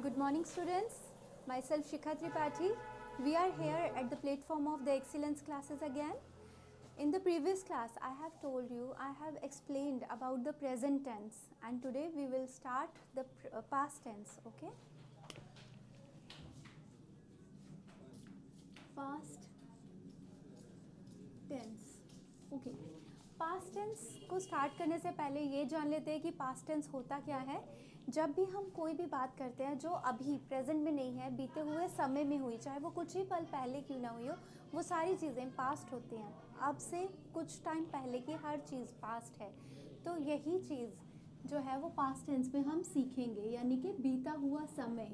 Good morning, students. Myself Shikha Tripathi. We are here at the platform of the excellence classes again. In the previous class, I have told you, I have explained about the present tense, and today we will start the past tense. Okay? Past tense. Okay. Past tense को start करने से पहले ये जान लेते हैं कि past tense होता क्या है। जब भी हम कोई भी बात करते हैं जो अभी प्रेजेंट में नहीं है, बीते हुए समय में हुई, चाहे वो कुछ ही पल पहले क्यों ना हुई हो, वो सारी चीज़ें पास्ट होती हैं। अब से कुछ टाइम पहले की हर चीज़ पास्ट है। तो यही चीज़ जो है वो पास्ट टेंस में हम सीखेंगे, यानी कि बीता हुआ समय।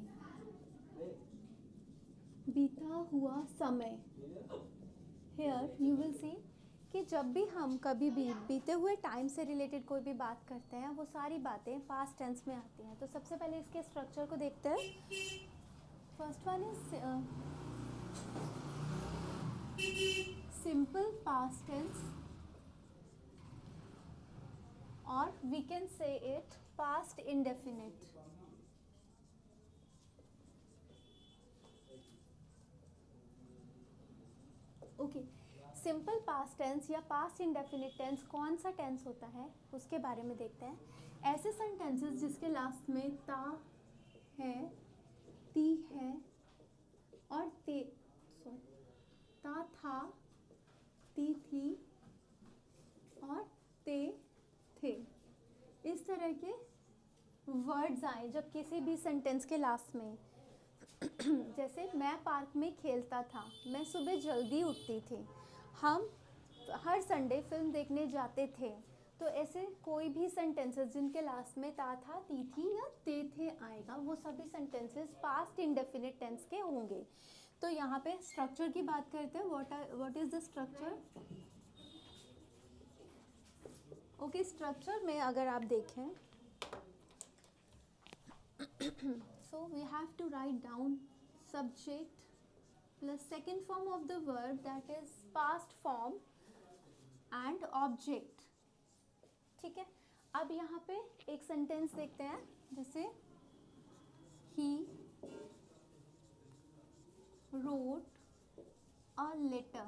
बीता हुआ समय। हेयर यू विल सी कि जब भी हम कभी भी बीते हुए टाइम से रिलेटेड कोई भी बात करते हैं, वो सारी बातें पास्ट टेंस में आती हैं। तो सबसे पहले इसके स्ट्रक्चर को देखते हैं। First one is simple past tense, और we can say it past indefinite. Okay, simple past tense या पास्ट इंडेफिनिट टेंस कौन सा टेंस होता है उसके बारे में देखते हैं। ऐसे सेंटेंसेस जिसके लास्ट में ता है, ती है और ते, ता था, ती थी और ते थे, इस तरह के वर्ड्स आए जब किसी भी सेंटेंस के लास्ट में। जैसे मैं पार्क में खेलता था, मैं सुबह जल्दी उठती थी, हम हर संडे फिल्म देखने जाते थे। तो ऐसे कोई भी सेंटेंसेस जिनके लास्ट में ता था, ती थी या ते थे आएगा, वो सभी सेंटेंसेस पास्ट इंडेफिनिट टेंस के होंगे। तो यहाँ पे स्ट्रक्चर की बात करते हैं। What is the structure? Okay, structure में अगर आप देखें, so we have to write down subject plus second form of the verb, that is past form and object. ठीक है, अब यहाँ पे एक सेंटेंस देखते हैं, जैसे he wrote a letter।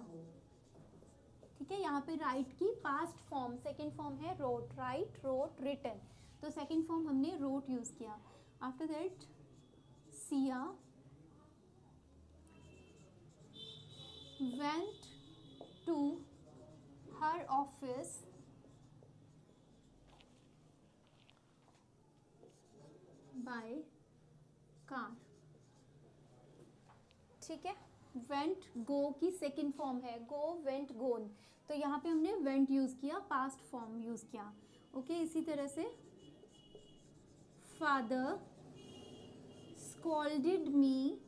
ठीक है, यहाँ पे राइट की पास्ट फॉर्म, सेकेंड फॉर्म है रोट, राइट, रोट, रिटन। तो सेकेंड फॉर्म हमने रोट यूज किया। After that Siya went to her office by car। ठीक है, went go की सेकेंड फॉर्म है go, went, gone। तो यहाँ पे हमने went यूज किया, पास्ट फॉर्म यूज किया। ओके, इसी तरह से father scolded me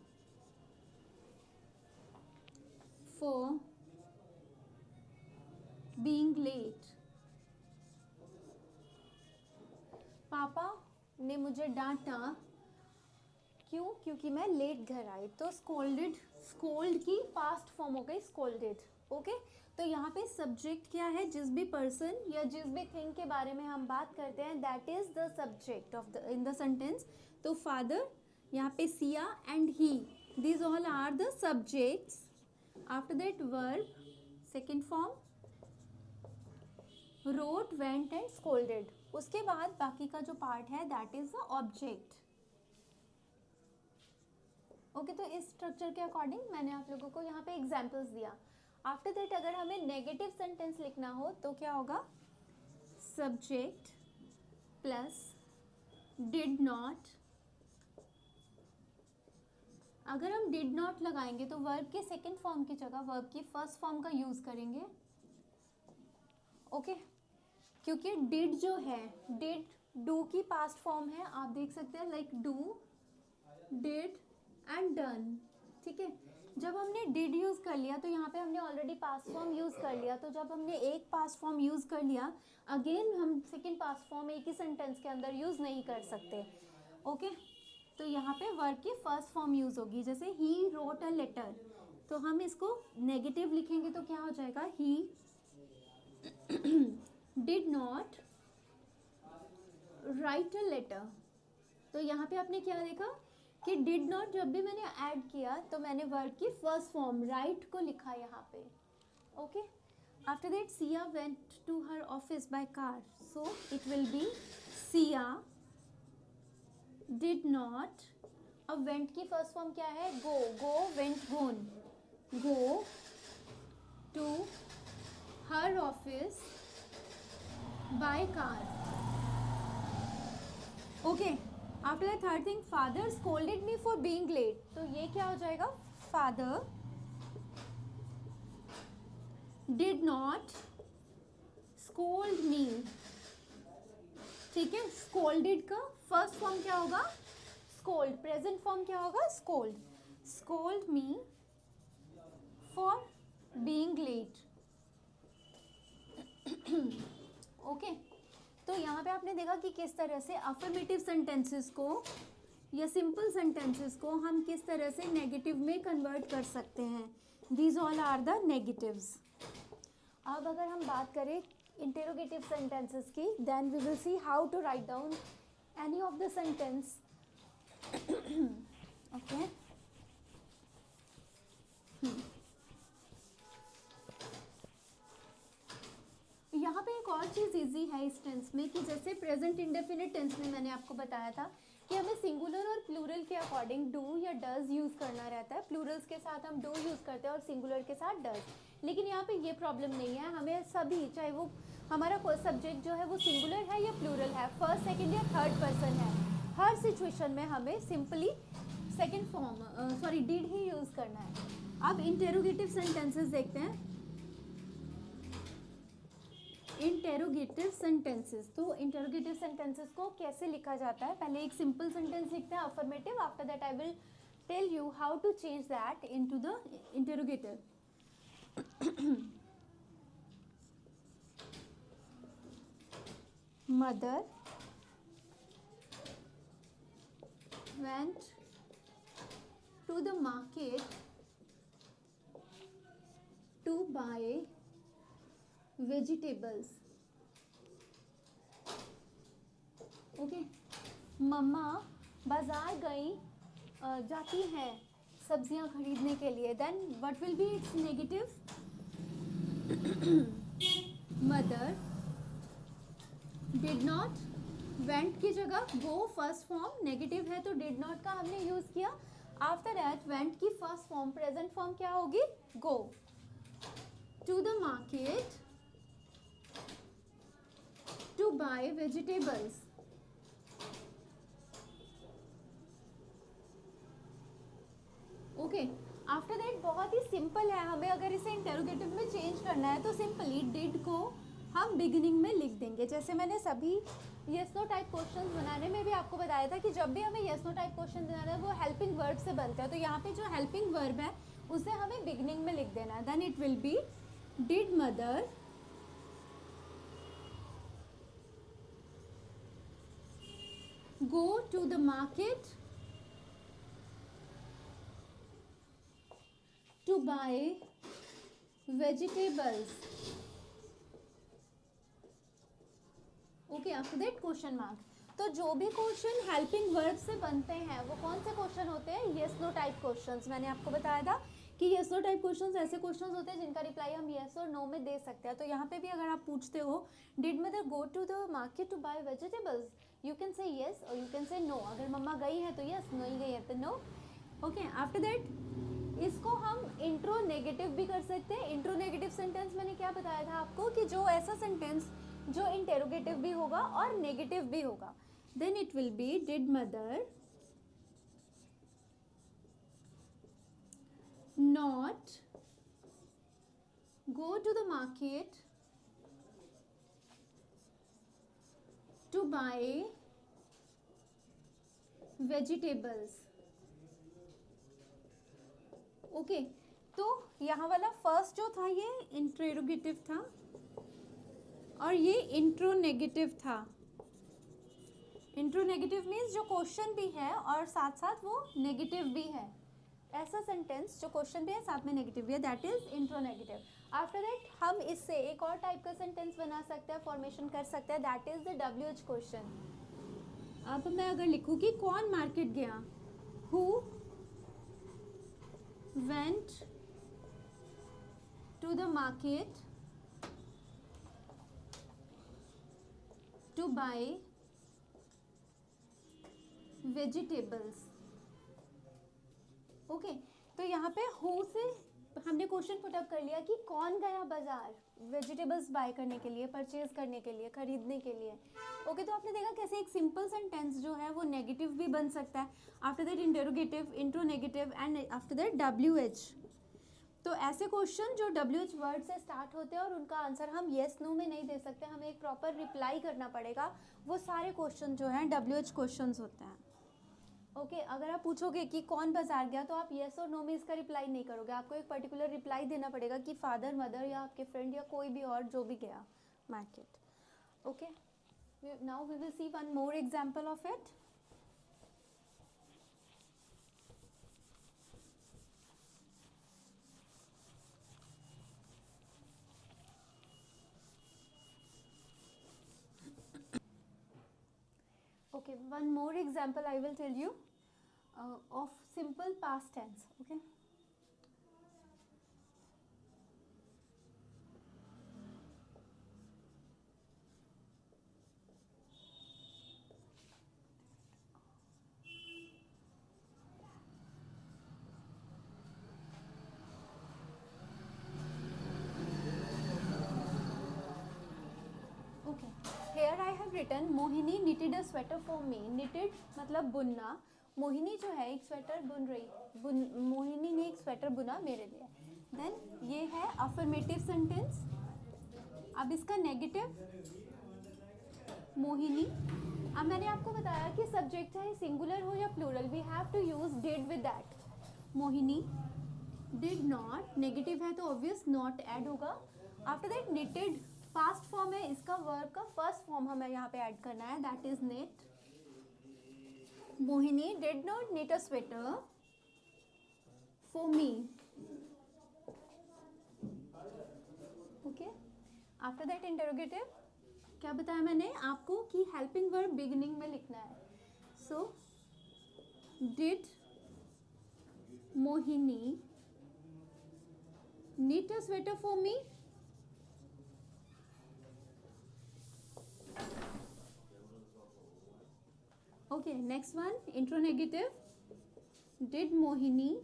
for being late। पापा ने मुझे डांटा, क्यों? क्योंकि मैं लेट घर आई। तो स्कोल्डेड, स्कोल्ड की पास्ट फॉर्म हो गई स्कोल्डेड। ओके, तो यहाँ पे सब्जेक्ट क्या है? जिस भी पर्सन या जिस भी थिंग के बारे में हम बात करते हैं, that is the subject of the in the sentence. तो फादर, यहाँ पे Siya and he, these all are the subjects. After that verb, second form wrote, went and scolded. उसके बाद बाकी का जो पार्ट है that is the object. Okay, तो इस स्ट्रक्चर के अकॉर्डिंग मैंने आप लोगों को यहाँ पे एग्जाम्पल्स दिया। आफ्टर दैट अगर हमें नेगेटिव सेंटेंस लिखना हो तो क्या होगा? Subject plus did not. अगर हम डिड नॉट लगाएंगे तो वर्ब के सेकेंड फॉर्म की जगह वर्ब की फर्स्ट फॉर्म का यूज करेंगे। ओके, क्योंकि डिड जो है, डिड डू की पास्ट फॉर्म है, आप देख सकते हैं, like do, did and done. ठीक है, जब हमने डिड यूज कर लिया तो यहाँ पे हमने ऑलरेडी पास्ट फॉर्म यूज कर लिया। तो जब हमने एक पास्ट फॉर्म यूज कर लिया, अगेन हम सेकेंड पास्ट फॉर्म एक ही सेंटेंस के अंदर यूज नहीं कर सकते। ओके, तो यहाँ पे वर्ब की फर्स्ट फॉर्म यूज होगी। जैसे ही रोट अ लेटर, तो हम इसको नेगेटिव लिखेंगे तो क्या हो जाएगा? He did not write a letter. तो यहाँ पे आपने क्या देखा? कि डिड नॉट जब भी मैंने ऐड किया तो मैंने वर्ड की फर्स्ट फॉर्म राइट को लिखा यहाँ पे. Okay. After that Siya went to her office by car, so it will be Siya did not. अब वेंट की फर्स्ट फॉर्म क्या है? Go. Go went gone. Go to her office by car. Okay. After that third thing, father scolded me for being late. तो ये क्या हो जाएगा? Father did not scold me. ठीक है. स्कोल्डेड का फर्स्ट फॉर्म क्या होगा? स्कोल्ड. प्रेजेंट फॉर्म क्या होगा? Scold. Scold me for being late. Okay. तो यहाँ पे आपने देखा कि किस तरह से अफर्मेटिव सेंटेंसेस को या सिंपल सेंटेंसेस को हम किस तरह से नेगेटिव में कन्वर्ट कर सकते हैं. These all are the negatives. अब अगर हम बात करें इंटेरोगेटिव सेंटेंसेस की, then we will see how to write down any of the sentence. Okay. यहाँ पे एक और चीज़ इजी है इस टेंस में कि जैसे प्रेजेंट इंडेफिनिट टेंस में मैंने आपको बताया था कि हमें सिंगुलर और प्लूरल के अकॉर्डिंग डू या डज यूज़ करना रहता है. प्लूरल्स के साथ हम डू यूज़ करते हैं और सिंगुलर के साथ डज. लेकिन यहाँ पे ये प्रॉब्लम नहीं है. हमें सभी, चाहे वो हमारा कोई सब्जेक्ट जो है वो सिंगुलर है या प्लूरल है, फर्स्ट सेकेंड या थर्ड पर्सन है, हर सिचुएशन में हमें simply second form did he use करना है. अब इंटेरोगेटिव सेंटेंसेस देखते हैं. Interrogative sentences. तो इंटेरोगेटिव सेंटेंसेस को कैसे लिखा जाता है? पहले एक सिंपल सेंटेंस लिखते हैं affirmative. After that I will tell you how to change that into the interrogative. Mother went to the market to buy vegetables. Okay. मम्मा बाजार जाती हैं सब्जियां खरीदने के लिए. Then what will be its negative? Mother did not. Went की जगह गो फर्स्ट फॉर्म, नेगेटिव है तो डिड नॉट का हमने यूज किया. आफ्टर दैट वेंट की फर्स्ट फॉर्म प्रेजेंट फॉर्म क्या होगी? Go. To the market to buy vegetables. Okay. After that बहुत ही सिंपल है. हमें अगर इसे इंटेरोगेटिव में चेंज करना है तो सिंपली डिड को हम बिगिनिंग में लिख देंगे. जैसे मैंने सभी येस नो टाइप क्वेश्चन बनाने में भी आपको बताया था कि जब भी हमें येस नो टाइप क्वेश्चन बनाना है वो हेल्पिंग वर्ब से बनता है. तो यहाँ पे जो हेल्पिंग वर्ब है उसे हमें बिगिनिंग में लिख देना है. Then it will be did mother go to the market to buy vegetables. Okay, after that question mark. तो जो भी क्वेश्चन हेल्पिंग वर्ब से बनते हैं वो कौन से क्वेश्चन होते हैं? Yes no type questions. मैंने आपको बताया था कि येस नो टाइप क्वेश्चंस ऐसे क्वेश्चंस होते हैं जिनका रिप्लाई हम येस और नो में दे सकते हैं. तो यहाँ पे भी अगर आप पूछते हो did mother go to the market to buy vegetables, you can say yes और यू कैन से नो. अगर मम्मा गई है तो येस, नहीं गई है तो नो. ओके. आफ्टर दैट इसको हम इंट्रो नेगेटिव भी कर सकते हैं. इंट्रो नेगेटिव सेंटेंस मैंने क्या बताया था आपको कि जो ऐसा सेंटेंस जो इंटेरोगेटिव भी होगा और नेगेटिव भी होगा. Then it will be did mother not go to the market to buy vegetables. Okay. तो यहाँ वाला फर्स्ट जो था ये इंटेरोगेटिव था और ये इंट्रोनेगेटिव था. इंट्रोनेगेटिव मीन्स जो क्वेश्चन भी है और साथ साथ वो नेगेटिव भी है. ऐसा सेंटेंस जो क्वेश्चन भी है साथ में नेगेटिव भी है, दैट इज इंट्रोनेगेटिव. आफ्टर दैट हम इससे एक और टाइप का सेंटेंस बना सकते हैं, फॉर्मेशन कर सकते हैं, that is the WH question. अब मैं अगर लिखूँ कि कौन मार्केट गया, who went to the market to buy vegetables. Okay तो यहाँ पे हु से हमने क्वेश्चन पुट अप कर लिया कि कौन गया बाजार वेजिटेबल्स बाय करने के लिए, परचेज करने के लिए, खरीदने के लिए. ओके तो आपने देखा कैसे एक सिंपल सेंटेंस जो है वो नेगेटिव भी बन सकता है. After that interrogative, interronegative and after that WH. तो ऐसे क्वेश्चन जो WH वर्ड से स्टार्ट होते हैं और उनका आंसर हम येस नो में नहीं दे सकते, हमें एक प्रॉपर रिप्लाई करना पड़ेगा, वो सारे क्वेश्चन जो हैं WH क्वेश्चंस होते हैं. ओके अगर आप पूछोगे कि कौन बाजार गया तो आप येस और नो में इसका रिप्लाई नहीं करोगे, आपको एक पर्टिकुलर रिप्लाई देना पड़ेगा कि फादर, मदर या आपके फ्रेंड या कोई भी और जो भी गया market. Okay now we will see one more example of it. Okay, one more example I will tell you of simple past tense. Okay. Okay. Here I have written Mohini knitted a sweater for me. Knitted मतलब बुनना. मोहिनी जो है एक sweater बुन रही, मोहिनी ने एक sweater बुना मेरे लिए. देन ये है अफर्मेटिव सेंटेंस. अब इसका नेगेटिव मोहिनी. अब मैंने आपको बताया कि सब्जेक्ट चाहे सिंगुलर हो या plural, we have to use did with that. Mohini did not, negative है तो ऑब्वियस नॉट ऐड होगा. After that knitted past form है, इसका वर्ब का फर्स्ट फॉर्म हमें यहाँ पे ऐड करना है, that is knit. Mohini did not knit a sweater for me. Okay after that interrogative क्या बताया मैंने आपको कि हेल्पिंग वर्ब बिगिनिंग में लिखना है. So did Mohini knit a sweater for me? Okay, next one, intronegative. Did Mohini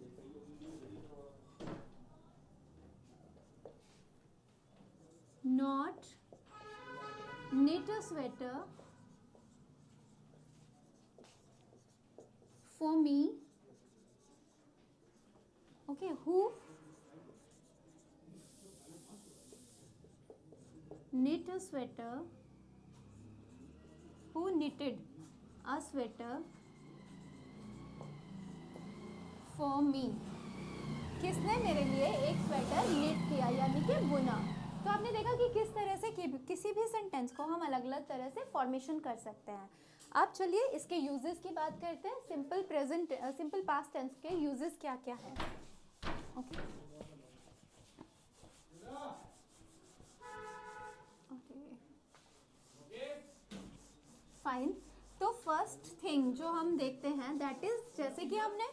not knit a sweater for me? Okay, who knit a sweater, who knitted a sweater for me? किसने मेरे लिए एक sweater knit किया यानी कि बुना. तो आपने देखा कि किस तरह से किसी भी सेंटेंस को हम अलग अलग तरह से फॉर्मेशन कर सकते हैं. अब चलिए इसके यूजेस की बात करते हैं. सिंपल पास्ट टेंस के यूजेस क्या क्या है. Okay fine. तो फर्स्ट थिंग जो हम देखते हैं दैट इज, जैसे कि हमने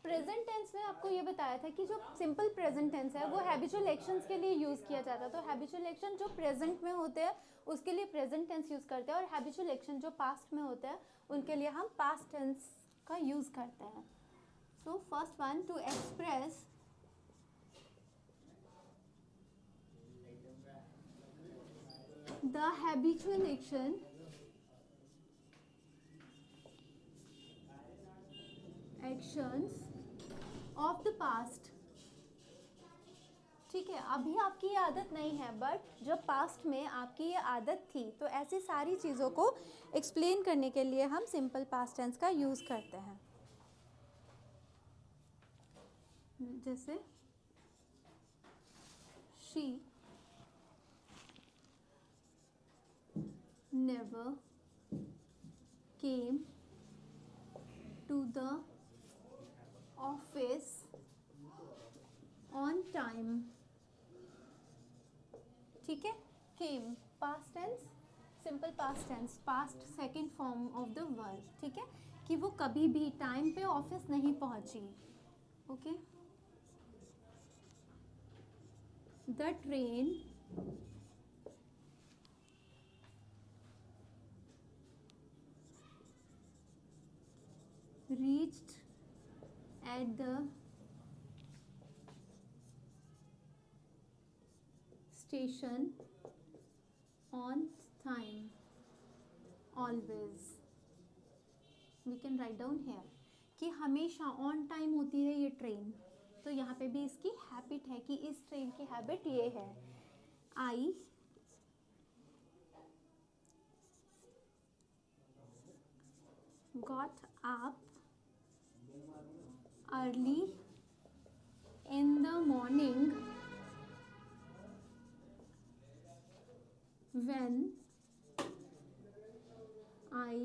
प्रेजेंट टेंस में आपको ये बताया था कि जो सिंपल प्रेजेंट टेंस है वो हैबिचुअल एक्शंस के लिए यूज़ किया जाता है. तो हैबिचुअल एक्शन जो प्रेजेंट में होते हैं उसके लिए प्रेजेंट टेंस यूज़ करते हैं, और हैबिचुअल एक्शन जो पास्ट में होते हैं उनके लिए हम पास्ट टेंस का यूज़ करते हैं. So first one, to express the habitual action actions of the past. ठीक है, अभी आपकी ये आदत नहीं है, बट जब पास्ट में आपकी ये आदत थी, तो ऐसी सारी चीज़ों को एक्सप्लेन करने के लिए हम सिंपल पास्ट टेंस का यूज़ करते हैं. जैसे she never came to the office on time. ठीक है, came past tense, simple past tense, past second form of the verb. ठीक है, कि वो कभी भी टाइम पे ऑफिस नहीं पहुंची. Okay, the train reached at the station on time always. We can write down here कि हमेशा ऑन टाइम होती है ये ट्रेन. तो यहाँ पे भी इसकी हैबिट है कि इस ट्रेन की हैबिट ये है. आई got up early in the morning when I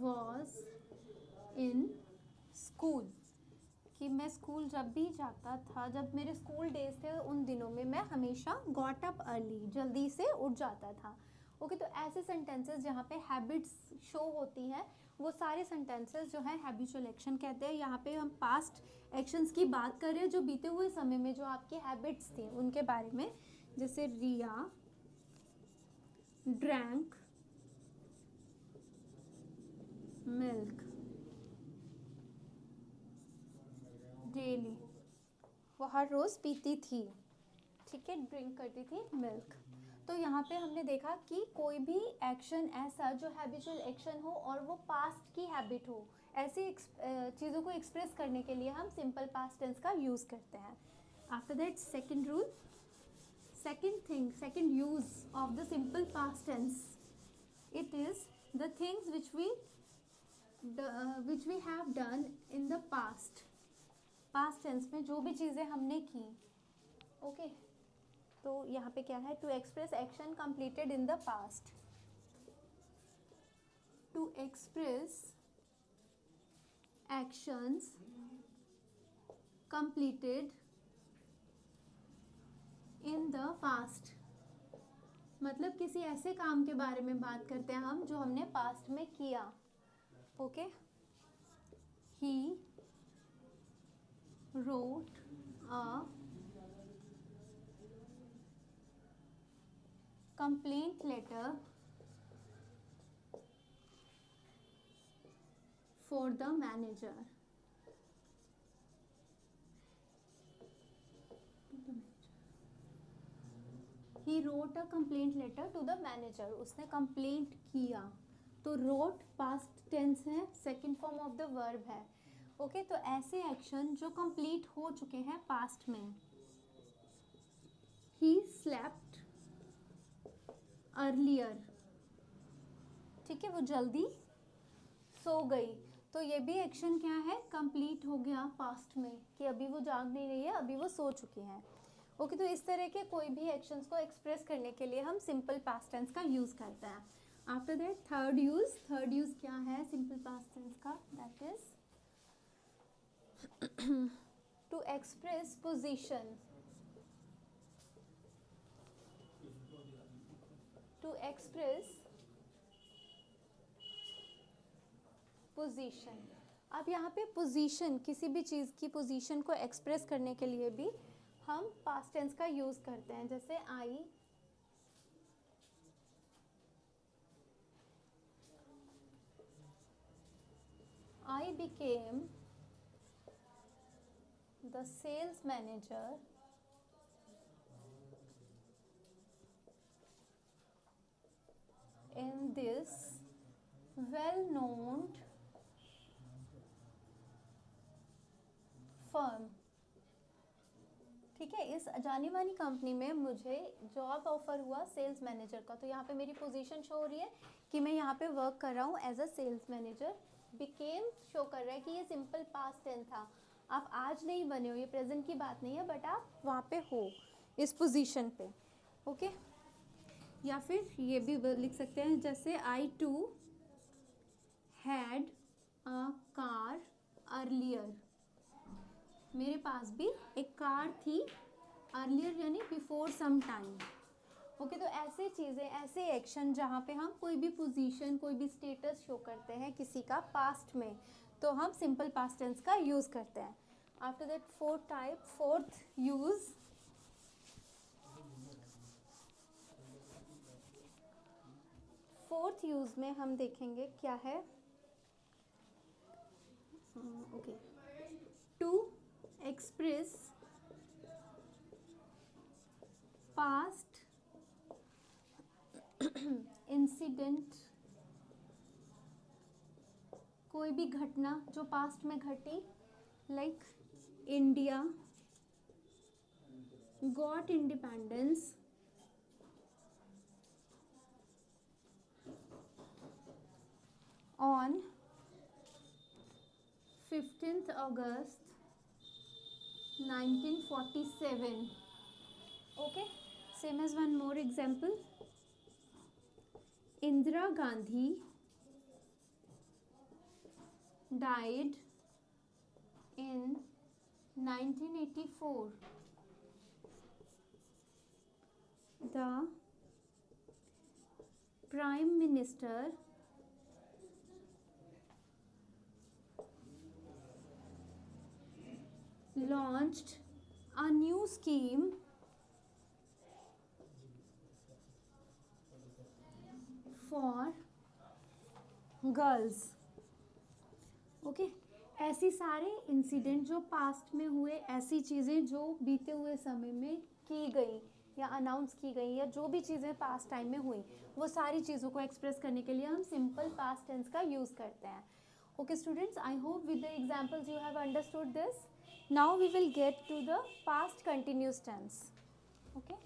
was in school. कि मैं स्कूल जब भी जाता था, जब मेरे स्कूल डेज थे उन दिनों में मैं हमेशा गॉट अप अर्ली, जल्दी से उठ जाता था. ओके, तो ऐसे सेंटेंसेस जहाँ पे हैबिट्स शो होती हैं वो सारे सेंटेंसेस जो है हैबिचुअल एक्शन कहते हैं. यहाँ पे हम पास्ट एक्शंस की बात कर रहे हैं जो बीते हुए समय में जो आपकी हैबिट्स थी उनके बारे में. जैसे रिया ड्रैंक मिल्क डेली, वो हर रोज़ पीती थी. ठीक है, ड्रिंक करती थी मिल्क. तो यहाँ पे हमने देखा कि कोई भी एक्शन ऐसा जो हैबिचुअल एक्शन हो और वो पास्ट की हैबिट हो, ऐसी चीज़ों को एक्सप्रेस करने के लिए हम सिंपल पास्ट टेंस का यूज़ करते हैं. After that second rule, second use of the simple past tense, it is the things which we have done in the past. past tense में जो भी चीज़ें हमने की. ओके, तो यहाँ पे क्या है, to express action completed in the past. to express actions completed in the past, मतलब किसी ऐसे काम के बारे में बात करते हैं हम जो हमने पास्ट में किया. Okay, he wrote a complaint letter for the manager. He wrote a complaint letter to the manager. उसने complaint किया. तो wrote past tense है, second form of the verb है. ओके, तो ऐसे एक्शन जो कंप्लीट हो चुके हैं पास्ट में. He slept earlier. ठीक है, वो जल्दी सो गई. तो ये भी एक्शन क्या है, कंप्लीट हो गया पास्ट में, कि अभी वो जाग नहीं रही है, अभी वो सो चुकी हैं. ओके, तो इस तरह के कोई भी एक्शंस को एक्सप्रेस करने के लिए हम सिंपल पास्ट टेंस का यूज़ करते हैं. आफ्टर दैट थर्ड यूज़ क्या है सिंपल पास्ट टेंस का, that is to express position. To express position. अब यहाँ पे पोजीशन, किसी भी चीज़ की पोजीशन को एक्सप्रेस करने के लिए भी हम पास्ट टेंस का यूज़ करते हैं. जैसे I became the sales manager in this well-known firm. ठीक है, इस जानी मानी कंपनी में मुझे जॉब ऑफर हुआ सेल्स मैनेजर का. तो यहाँ पे मेरी पोजीशन शो हो रही है कि मैं यहाँ पे वर्क कर रहा हूँ as a sales manager. Became show कर रहा है कि ये सिंपल पास्ट टेंस था, आप आज नहीं बने हो, ये प्रेजेंट की बात नहीं है, बट आप वहाँ पे हो इस पोजीशन पे. ओके, या फिर ये भी लिख सकते हैं जैसे I too had a car earlier. मेरे पास भी एक कार थी, अर्लियर यानी बिफोर सम टाइम. ओके, तो ऐसे चीज़ें, ऐसे एक्शन जहाँ पे हम कोई भी पोजीशन, कोई भी स्टेटस शो करते हैं किसी का पास्ट में, तो हम सिंपल पास्ट टेंस का यूज़ करते हैं. आफ्टर दैट फोर्थ यूज़ में हम देखेंगे क्या है. Okay, to express past incident, कोई भी घटना जो पास्ट में घटी, like India got independence on 15th August 1947. Okay, same as one more example. Indira Gandhi died in 1984. The Prime Minister launched a new scheme for girls. Okay, ऐसी सारे incident जो past में हुए, ऐसी चीज़ें जो बीते हुए समय में की गई या अनाउंस की गई, या जो भी चीज़ें पास्ट टाइम में हुई, वो सारी चीज़ों को एक्सप्रेस करने के लिए हम सिंपल पास्ट टेंस का यूज़ करते हैं. Okay students, I hope with the examples you have understood this. Now we will get to the past continuous tense. Okay.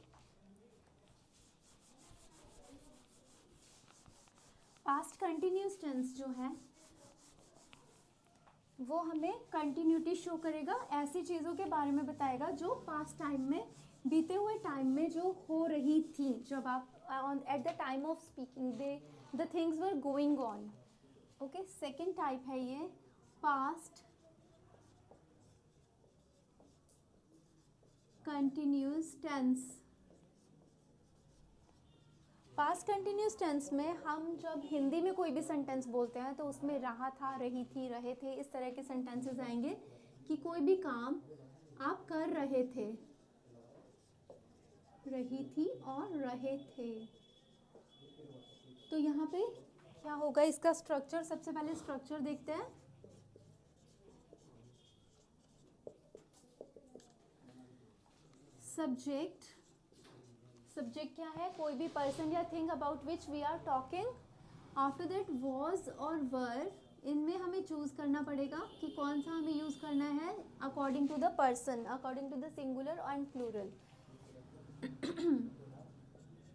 Past continuous tense जो है वो हमें कंटिन्यूटी शो करेगा, ऐसी चीज़ों के बारे में बताएगा जो पास्ट टाइम में, बीते हुए टाइम में जो हो रही थी, जब आप at the time of speaking the things were going on. Okay, second type है ये past continuous tense. Past continuous tense में हम जब हिंदी में कोई भी सेंटेंस बोलते हैं तो उसमें रहा था, रही थी, रहे थे, इस तरह के सेंटेंसेस आएंगे कि कोई भी काम आप कर रहे थे, रही थी और रहे थे. तो यहाँ पे क्या होगा, इसका स्ट्रक्चर, सबसे पहले स्ट्रक्चर देखते हैं. सब्जेक्ट क्या है, कोई भी पर्सन या thing about which we are talking. After that was और वर, इनमें हमें चूज करना पड़ेगा कि कौन सा हमें यूज करना है according to the person, according to the singular and plural.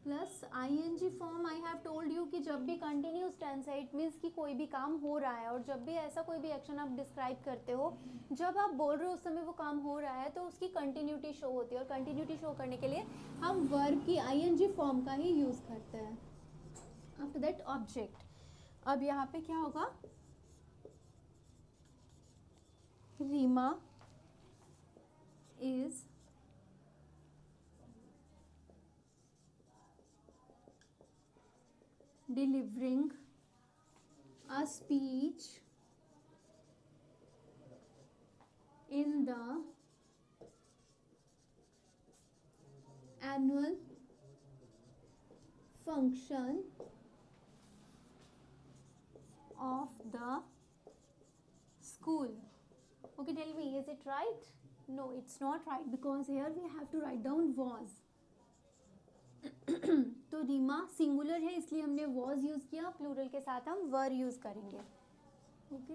Plus ING form, I have told you कि जब भी कंटिन्यूस टेंस है इट मीन्स कि कोई भी काम हो रहा है, और जब भी ऐसा कोई भी एक्शन आप डिस्क्राइब करते हो, जब आप बोल रहे हो उस समय वो काम हो रहा है, तो उसकी कंटिन्यूटी शो होती है, और कंटिन्यूटी शो करने के लिए हम वर्ब की ING फॉर्म का ही यूज़ करते हैं. After that object. अब यहाँ पे क्या होगा, Reema is delivering a speech in the annual function of the school. Okay, tell me, is it right? No, it's not right, because here we have to write down was. तो Reema singular है इसलिए हमने was use किया, plural के साथ हम were use करेंगे. Okay,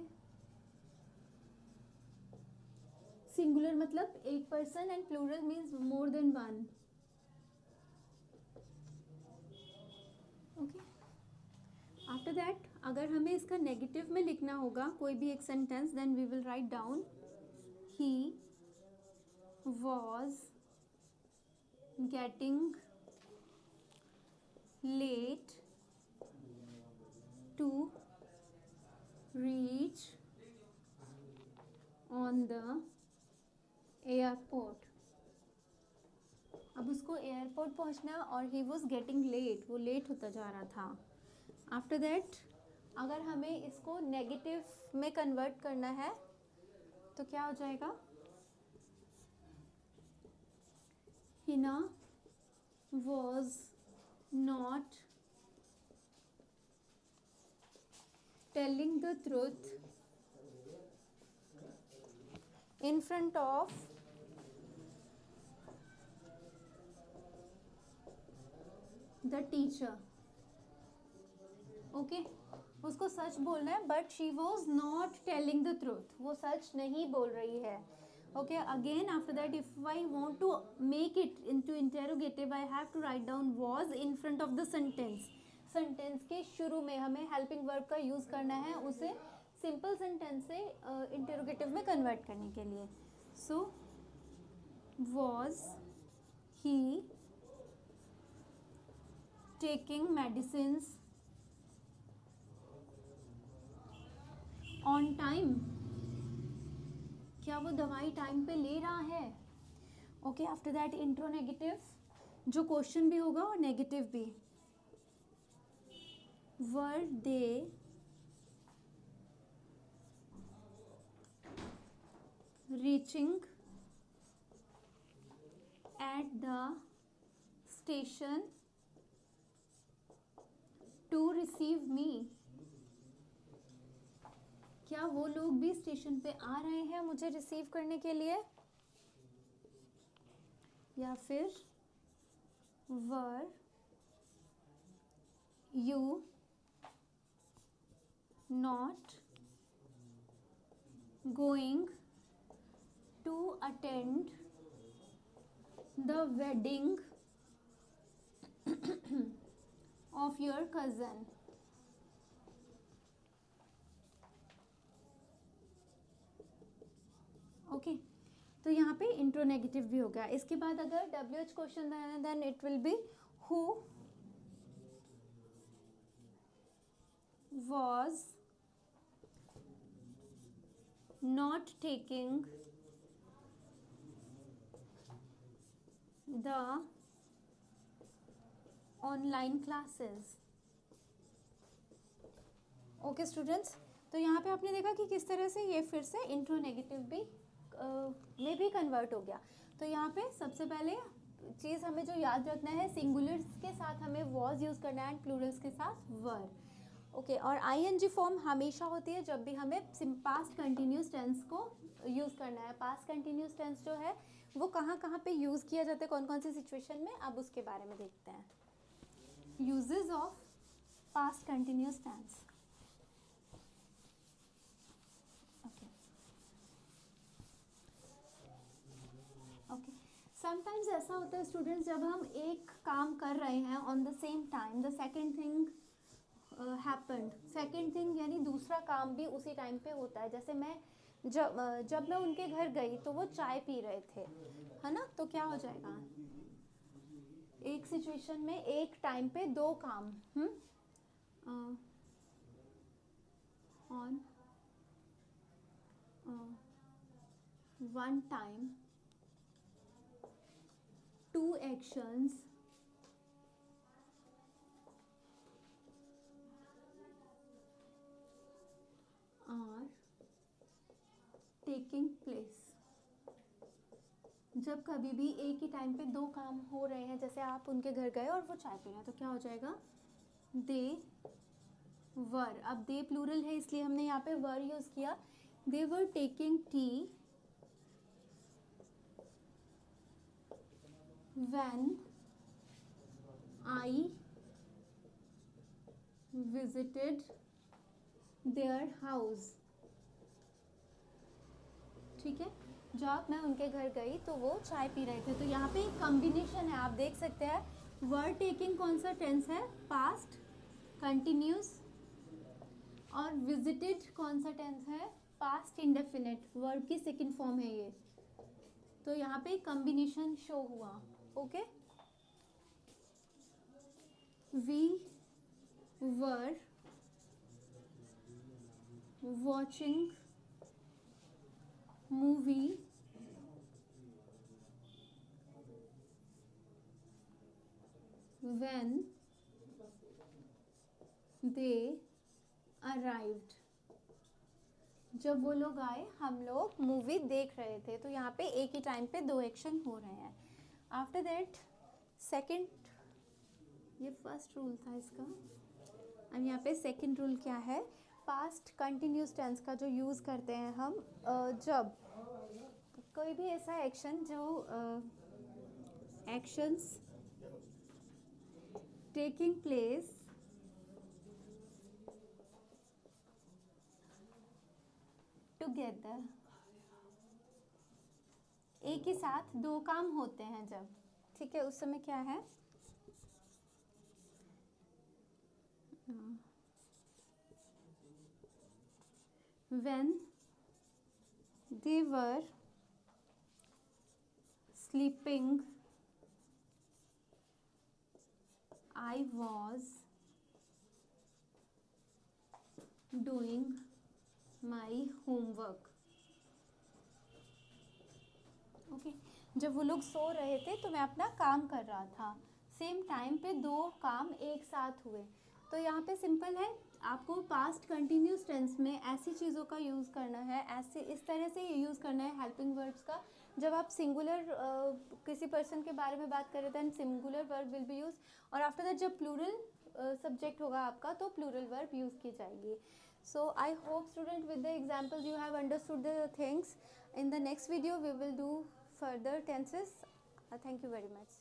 singular मतलब एक person and plural means more than one. Okay, after that अगर हमें इसका नेगेटिव में लिखना होगा कोई भी एक sentence, then we will write down he was getting late to reach on the airport. अब उसको एयरपोर्ट पहुंचना और ही वॉज गेटिंग लेट, वो लेट होता जा रहा था। आफ्टर दैट अगर हमें इसको नेगेटिव में कन्वर्ट करना है तो क्या हो जाएगा, Hina was not telling the truth in front of the teacher। Okay, उसको सच बोलना है but she was not telling the truth, वो सच नहीं बोल रही है। Okay, again after that if I want to make it into interrogative I have to write down was in front of the sentence. Sentence के शुरू में हमें हेल्पिंग वर्ब का यूज करना है उसे सिंपल सेंटेंस से इंटेरोगेटिव में कन्वर्ट करने के लिए। So was he taking medicines on time, क्या वो दवाई टाइम पे ले रहा है। ओके, आफ्टर दैट इंट्रोनेगेटिव, जो क्वेश्चन भी होगा और नेगेटिव भी। Were they reaching at the station to receive me, क्या वो लोग भी स्टेशन पे आ रहे हैं मुझे रिसीव करने के लिए। या फिर were you not going to attend the wedding of your cousin. Okay, तो यहाँ पे इंट्रोनेगेटिव भी हो गया। इसके बाद अगर WH क्वेश्चन है then it will be who was not taking the online classes। Okay students, तो यहाँ पे आपने देखा कि किस तरह से ये फिर से इंट्रोनेगेटिव भी में भी कन्वर्ट हो गया। तो यहाँ पे सबसे पहले चीज़ हमें जो याद रखना है, सिंगुलर्स के साथ हमें वॉज यूज़ करना है एंड प्लूरल्स के साथ वर। ओके, और ING फॉर्म हमेशा होती है जब भी हमें पास्ट कंटिन्यूस टेंस को यूज़ करना है। पास्ट कंटिन्यूस टेंस जो है वो कहाँ कहाँ पे यूज़ किया जाता है, कौन कौन सी सिचुएशन में, अब उसके बारे में देखते हैं। Uses of past continuous tense. Okay, sometimes ऐसा होता है स्टूडेंट्स, जब हम एक काम कर रहे हैं on the same time the second thing happened, second thing यानी दूसरा काम भी उसी टाइम पे होता है। जैसे मैं जब मैं उनके घर गई तो वो चाय पी रहे थे, है ना, तो क्या हो जाएगा, एक सिचुएशन में एक टाइम पे दो काम, on one time two actions are taking place. जब कभी भी एक ही टाइम पे दो काम हो रहे हैं, जैसे आप उनके घर गए और वो चाय पी रहे हैं, तो क्या हो जाएगा, दे वर। अब दे प्लूरल है इसलिए हमने यहाँ पे वर यूज किया। They were taking tea when I visited their house. ठीक है, जब मैं उनके घर गई तो वो चाय पी रहे थे। तो यहाँ पे एक कॉम्बिनेशन है, आप देख सकते हैं। वर्ड टेकिंग कौन सा टेंस है, पास्ट कंटिन्यूस, और विजिटेड कौन सा टेंस है, पास्ट इंडेफिनिट, वर्ब की सेकंड फॉर्म है ये। तो यहाँ पे कॉम्बिनेशन शो हुआ। Okay, we were watching movie when they arrived, जब वो लोग आए, हम लोग मूवी देख रहे थे, तो यहाँ पे एक ही टाइम पे दो एक्शन हो रहे हैं. आफ्टर दैट सेकेंड, ये फर्स्ट रूल था इसका. अब यहाँ पे सेकेंड रूल क्या है, पास्ट कंटिन्यूस टेंस का जो यूज़ करते हैं हम जब कोई भी ऐसा एक्शन जो एक्शंस टेकिंग प्लेस टुगेदर, एक ही साथ दो काम होते हैं जब, ठीक है, उस समय क्या है, when they were sleeping I was doing my homework. Okay, जब वो लोग सो रहे थे तो मैं अपना काम कर रहा था. सेम टाइम पे दो काम एक साथ हुए. तो यहाँ पे सिंपल है, आपको पास्ट कंटिन्यूस टेंस में ऐसी चीज़ों का यूज़ करना है, ऐसे इस तरह से यूज़ करना है हेल्पिंग वर्ड्स का. जब आप सिंगुलर किसी पर्सन के बारे में बात कर रहे थे, singular verb will be use, और आफ्टर दैट जब प्लूरल सब्जेक्ट होगा आपका तो प्लूरल वर्ब यूज़ की जाएगी. So I hope student with the examples you have understood the things. In the next video we will do further tenses. Thank you very much.